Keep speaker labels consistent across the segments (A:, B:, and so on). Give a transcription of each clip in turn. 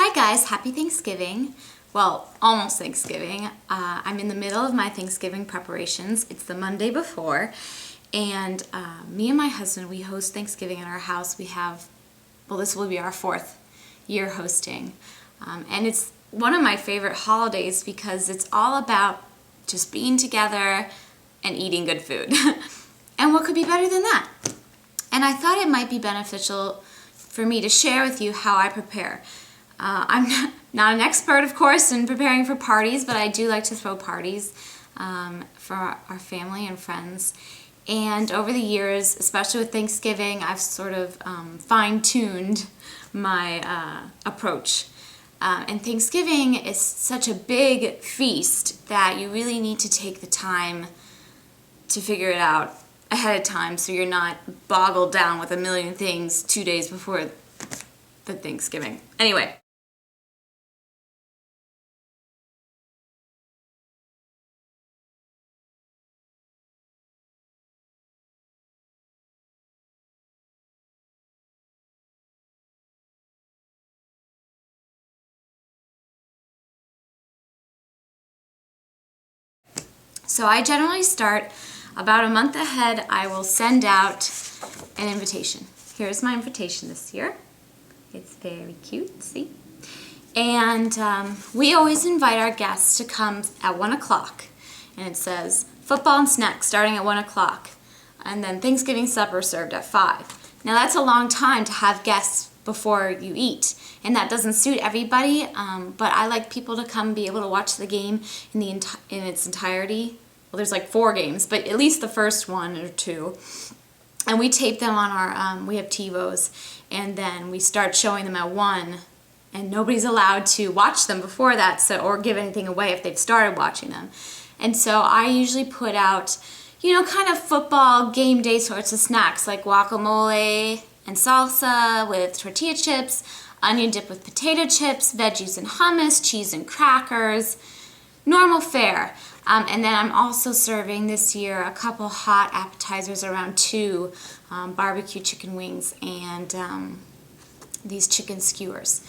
A: Hi guys, happy Thanksgiving. Well, almost Thanksgiving. I'm in the middle of my Thanksgiving preparations. It's the Monday before, and me and my husband, we host Thanksgiving at our house. This will be our 4th year hosting. And it's one of my favorite holidays because it's all about just being together and eating good food. And what could be better than that? And I thought it might be beneficial for me to share with you how I prepare. I'm not an expert, of course, in preparing for parties, but I do like to throw parties for our family and friends. And over the years, especially with Thanksgiving, I've sort of fine-tuned my approach. And Thanksgiving is such a big feast that you really need to take the time to figure it out ahead of time so you're not boggled down with a million things 2 days before the Thanksgiving. Anyway. So I generally start about a month ahead. I will send out an invitation. Here's my invitation this year. It's very cute, see? And we always invite our guests to come at 1 o'clock. And it says football and snacks starting at 1 o'clock. And then Thanksgiving supper served at 5. Now that's a long time to have guests before you eat. And that doesn't suit everybody, but I like people to come be able to watch the game in its entirety. Well, there's like 4 games, but at least the first 1 or 2. And we tape them on our, we have TiVos, and then we start showing them at 1, and nobody's allowed to watch them before that, or give anything away if they've started watching them. And so I usually put out, kind of football game day sorts of snacks, like guacamole and salsa with tortilla chips, onion dip with potato chips, veggies and hummus, cheese and crackers, normal fare. And then I'm also serving this year a couple hot appetizers, around 2 barbecue chicken wings and these chicken skewers,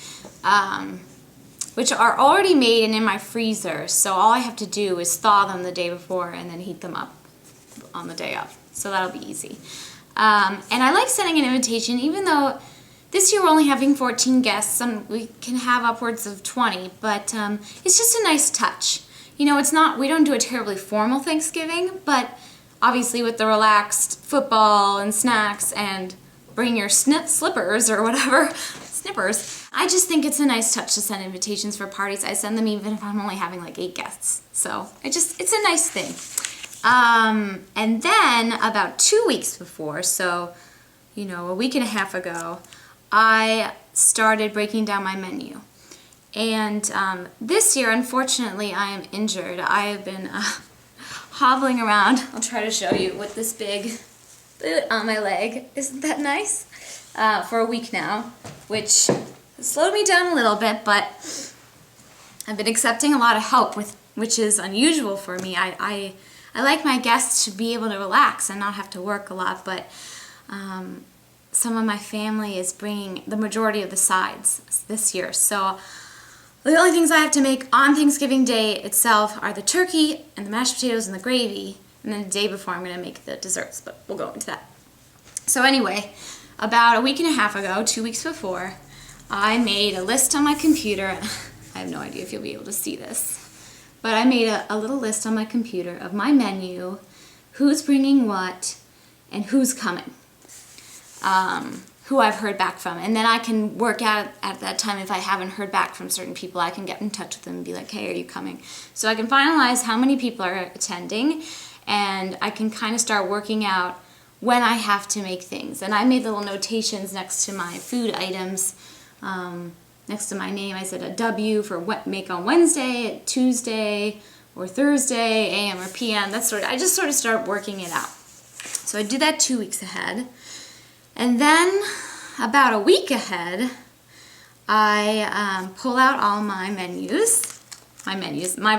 A: which are already made and in my freezer. So all I have to do is thaw them the day before and then heat them up on the day of. So that'll be easy. And I like sending an invitation, even though this year we're only having 14 guests. We can have upwards of 20, but it's just a nice touch. We don't do a terribly formal Thanksgiving, but obviously with the relaxed football and snacks and bring your slippers or whatever, snippers, I just think it's a nice touch to send invitations for parties. I send them even if I'm only having like 8 guests. So it's a nice thing. And then about 2 weeks before, so, a week and a half ago, I started breaking down my menu. And this year, unfortunately, I am injured. I have been hobbling around. I'll try to show you with this big boot on my leg. Isn't that nice? For a week now, which has slowed me down a little bit, but I've been accepting a lot of help, which is unusual for me. I like my guests to be able to relax and not have to work a lot, but some of my family is bringing the majority of the sides this year. So the only things I have to make on Thanksgiving Day itself are the turkey and the mashed potatoes and the gravy, and then the day before I'm going to make the desserts, but we'll go into that. So anyway, about a week and a half ago, 2 weeks before, I made a list on my computer. I have no idea if you'll be able to see this, but I made a little list on my computer of my menu, who's bringing what, and who's coming. Who I've heard back from, and then I can work out at that time. If I haven't heard back from certain people, I can get in touch with them and be like, hey, are you coming? So I can finalize how many people are attending, and I can kind of start working out when I have to make things. And I made little notations next to my food items, next to my name. I said a W for what make on Wednesday, Tuesday, or Thursday, AM or PM. I just sort of start working it out. So I do that 2 weeks ahead. And then about a week ahead, I pull out all my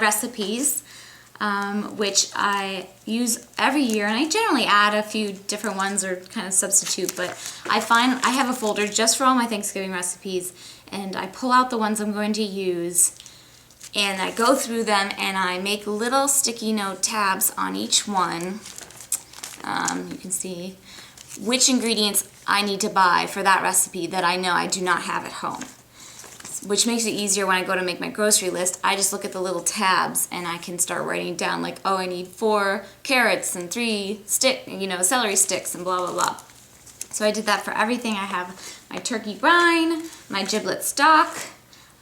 A: recipes, which I use every year. And I generally add a few different ones or kind of substitute, but I have a folder just for all my Thanksgiving recipes. and I pull out the ones I'm going to use, and I go through them and I make little sticky note tabs on each one. You can see which ingredients I need to buy for that recipe that I know I do not have at home, which makes it easier when I go to make my grocery list. I just look at the little tabs and I can start writing down like, oh, I need 4 carrots and 3 celery sticks and blah, blah, blah. So I did that for everything. I have my turkey brine, my giblet stock,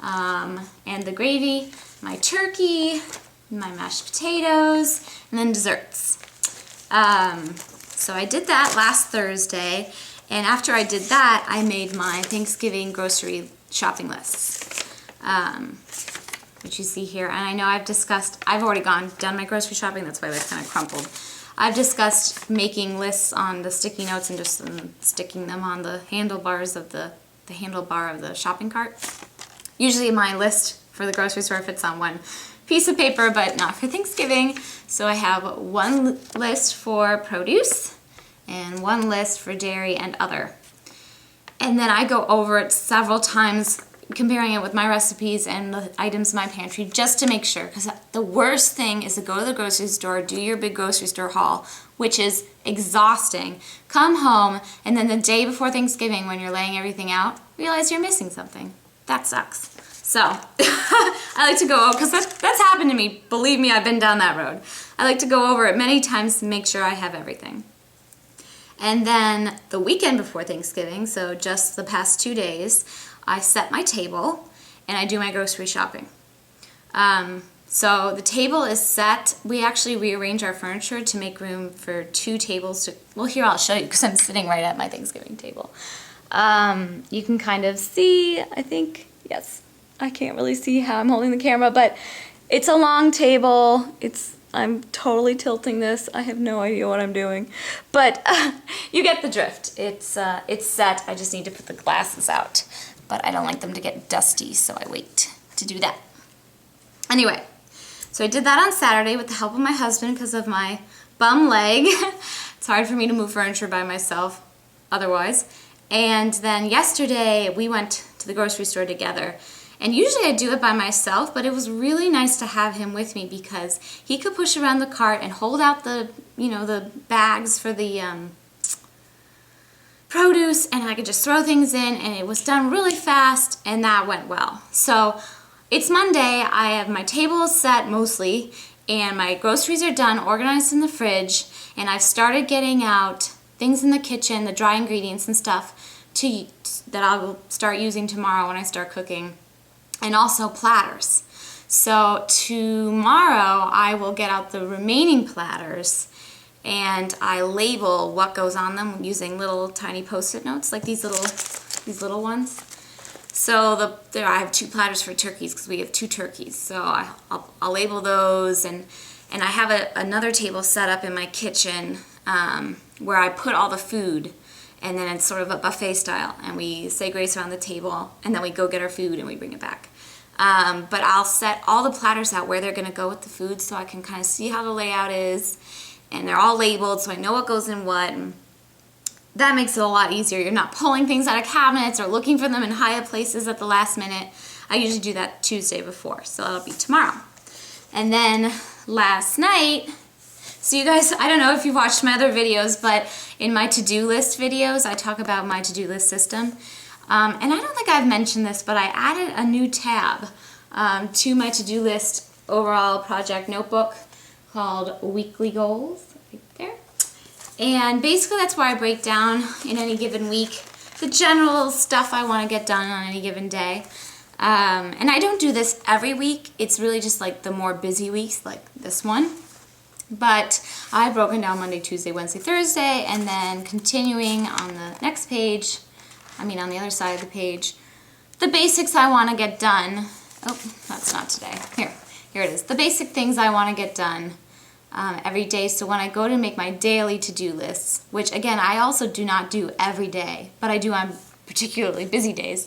A: and the gravy, my turkey, my mashed potatoes, and then desserts. So I did that last Thursday, and after I did that, I made my Thanksgiving grocery shopping lists, which you see here. And I know I've already done my grocery shopping, that's why that's kind of crumpled. I've discussed making lists on the sticky notes and just sticking them on the handlebars of the handlebar of the shopping cart. Usually my list for the grocery store fits on one piece of paper, but not for Thanksgiving. So I have one list for produce and one list for dairy and other. And then I go over it several times, comparing it with my recipes and the items in my pantry just to make sure, because the worst thing is to go to the grocery store, do your big grocery store haul, which is exhausting, come home, and then the day before Thanksgiving when you're laying everything out, realize you're missing something. That sucks. So I like to go, because that's happened to me. Believe me, I've been down that road. I like to go over it many times to make sure I have everything. And then the weekend before Thanksgiving, so just the past 2 days, I set my table and I do my grocery shopping. So the table is set. We actually rearrange our furniture to make room for 2 tables. Well, here I'll show you because I'm sitting right at my Thanksgiving table. You can kind of see, I think, yes. I can't really see how I'm holding the camera, but it's a long table. I'm totally tilting this. I have no idea what I'm doing, but you get the drift. It's set. I just need to put the glasses out, but I don't like them to get dusty, so I wait to do that. Anyway, so I did that on Saturday with the help of my husband because of my bum leg. It's hard for me to move furniture by myself otherwise. And then yesterday we went to the grocery store together. And usually I do it by myself, but it was really nice to have him with me because he could push around the cart and hold out the bags for the produce, and I could just throw things in, and it was done really fast, and that went well. So it's Monday, I have my table set mostly, and my groceries are done, organized in the fridge, and I've started getting out things in the kitchen, the dry ingredients and stuff that I'll start using tomorrow when I start cooking. And also platters. So tomorrow I will get out the remaining platters and I label what goes on them using little tiny Post-it notes, like these little ones. So I have 2 platters for turkeys because we have 2 turkeys. So I'll label those, and I have another table set up in my kitchen where I put all the food. And then it's sort of a buffet style, and we say grace around the table, and then we go get our food and we bring it back. But I'll set all the platters out where they're going to go with the food so I can kind of see how the layout is, and they're all labeled so I know what goes in what. And that makes it a lot easier. You're not pulling things out of cabinets or looking for them in high up places at the last minute. I usually do that Tuesday before, so that'll be tomorrow. And then last night, so you guys, I don't know if you've watched my other videos, but in my to-do list videos, I talk about my to-do list system. And I don't think I've mentioned this, but I added a new tab to my to-do list overall project notebook called Weekly Goals, right there. And basically that's where I break down in any given week the general stuff I want to get done on any given day. And I don't do this every week. It's really just like the more busy weeks, like this one. But I've broken down Monday, Tuesday, Wednesday, Thursday, and then continuing on the next page, on the other side of the page, the basics I want to get done. Oh, that's not today. Here it is. The basic things I want to get done every day. So when I go to make my daily to-do lists, which again, I also do not do every day, but I do on particularly busy days,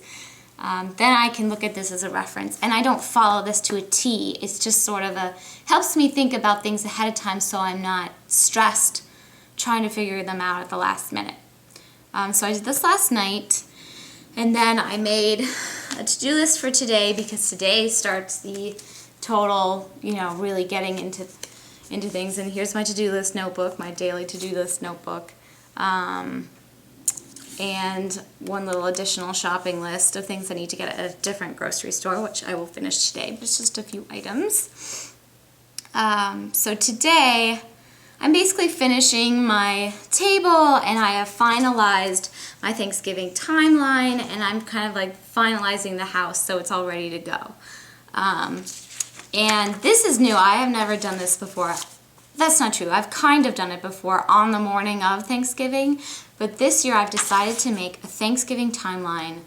A: then I can look at this as a reference. And I don't follow this to a T. It's just sort of helps me think about things ahead of time so I'm not stressed trying to figure them out at the last minute. So I did this last night, and then I made a to-do list for today, because today starts the total, really getting into things. And here's my to-do list notebook, my daily to-do list notebook. And one little additional shopping list of things I need to get at a different grocery store, which I will finish today, but it's just a few items. So today, I'm basically finishing my table, and I have finalized my Thanksgiving timeline, and I'm kind of like finalizing the house so it's all ready to go. And this is new. I have never done this before. That's not true. I've kind of done it before on the morning of Thanksgiving, but this year I've decided to make a Thanksgiving timeline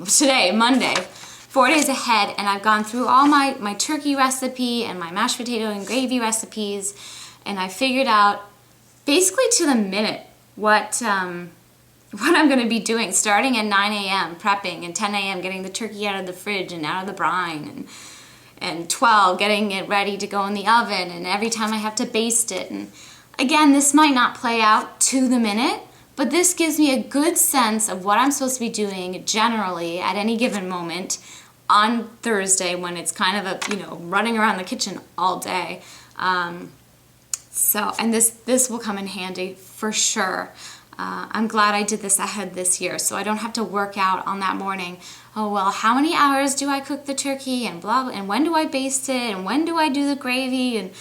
A: today, Monday, 4 days ahead, and I've gone through all my turkey recipe and my mashed potato and gravy recipes, and I figured out basically to the minute what I'm going to be doing, starting at 9 a.m. prepping, and 10 a.m. getting the turkey out of the fridge and out of the brine, and 12 getting it ready to go in the oven, and every time I have to baste it. And again, this might not play out to the minute, but this gives me a good sense of what I'm supposed to be doing generally at any given moment on Thursday, when it's kind of running around the kitchen all day. And this will come in handy for sure. I'm glad I did this ahead this year, so I don't have to work out on that morning. Oh, well, how many hours do I cook the turkey, and blah, blah, and when do I baste it, and when do I do the gravy, and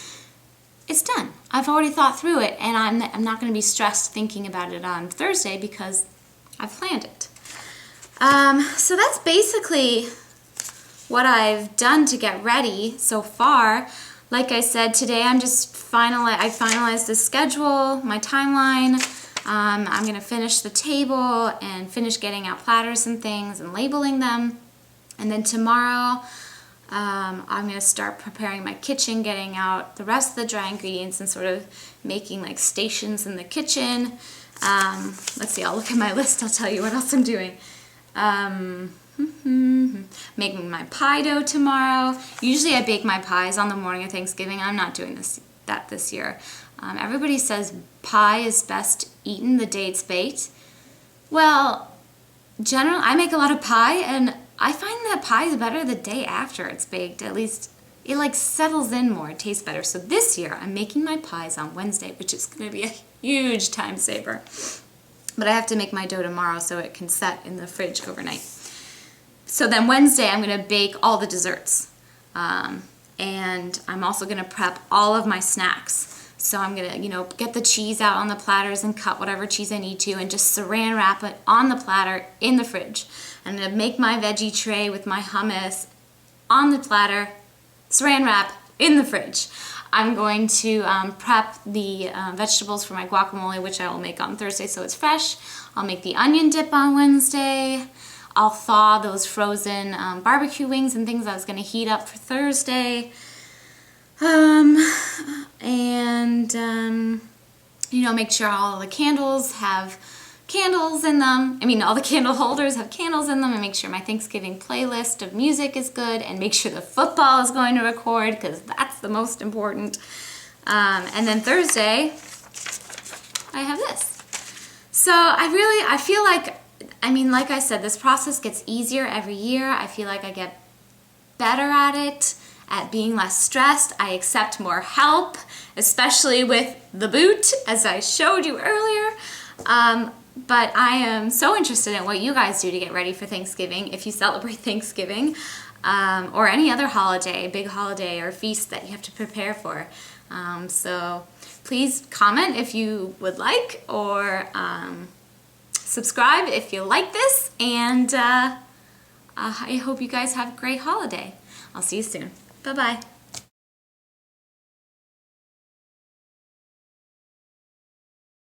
A: it's done. I've already thought through it, and I'm not going to be stressed thinking about it on Thursday because I've planned it. So that's basically what I've done to get ready so far. Like I said, today I finalized the schedule, my timeline. I'm going to finish the table and finish getting out platters and things and labeling them. And then tomorrow I'm going to start preparing my kitchen, getting out the rest of the dry ingredients and sort of making like stations in the kitchen. Let's see, I'll look at my list, I'll tell you what else I'm doing. Making my pie dough tomorrow. Usually I bake my pies on the morning of Thanksgiving. I'm not doing that this year. Everybody says pie is best eaten the day it's baked. Well, generally I make a lot of pie, and I find that pie is better the day after it's baked. At least it like settles in more, it tastes better. So this year I'm making my pies on Wednesday, which is going to be a huge time saver. But I have to make my dough tomorrow so it can set in the fridge overnight. So then Wednesday I'm going to bake all the desserts. And I'm also going to prep all of my snacks. So I'm going to, get the cheese out on the platters and cut whatever cheese I need to and just saran wrap it on the platter in the fridge. I'm going to make my veggie tray with my hummus on the platter, saran wrap in the fridge. I'm going to prep the vegetables for my guacamole, which I will make on Thursday so it's fresh. I'll make the onion dip on Wednesday. I'll thaw those frozen barbecue wings and things I was going to heat up for Thursday. Make sure all the candles have candles in them. All the candle holders have candles in them, and make sure my Thanksgiving playlist of music is good, and make sure the football is going to record, because that's the most important. And then Thursday, I have this. So I feel like, like I said, this process gets easier every year. I feel like I get better at it, at being less stressed. I accept more help, especially with the boot, as I showed you earlier. But I am so interested in what you guys do to get ready for Thanksgiving, if you celebrate Thanksgiving, or any other holiday, big holiday or feast that you have to prepare for. So please comment if you would like, or subscribe if you like this, and I hope you guys have a great holiday. I'll see you soon. Bye-bye.